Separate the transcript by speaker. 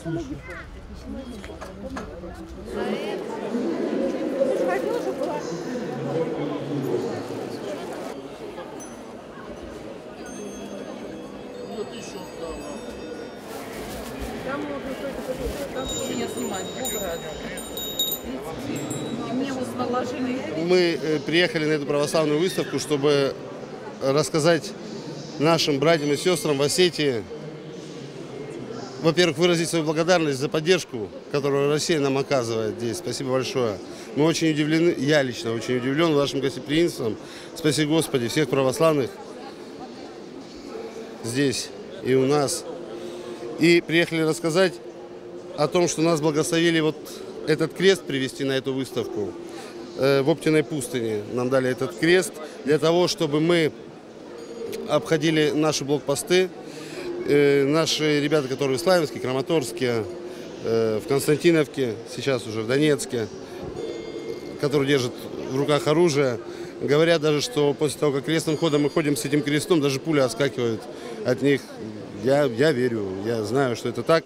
Speaker 1: слушаю.
Speaker 2: Меня снимать и мне вот наложили.
Speaker 3: Мы приехали на эту православную выставку, чтобы рассказать нашим братьям и сестрам в Осетии, во-первых, выразить свою благодарность за поддержку, которую Россия нам оказывает здесь. Спасибо большое. Мы очень удивлены, я лично очень удивлен вашим гостеприимством. Спаси Господи всех православных здесь и у нас. И приехали рассказать о том, что нас благословили вот этот крест привезти на эту выставку в Оптиной пустыне. Нам дали этот крест для того, чтобы мы обходили наши блокпосты. Наши ребята, которые в Славянске, Краматорске, в Константиновке, сейчас уже в Донецке, которые держат в руках оружие, говорят даже, что после того, как крестным ходом мы ходим с этим крестом, даже пули отскакивают от них. Я верю, я знаю, что это так.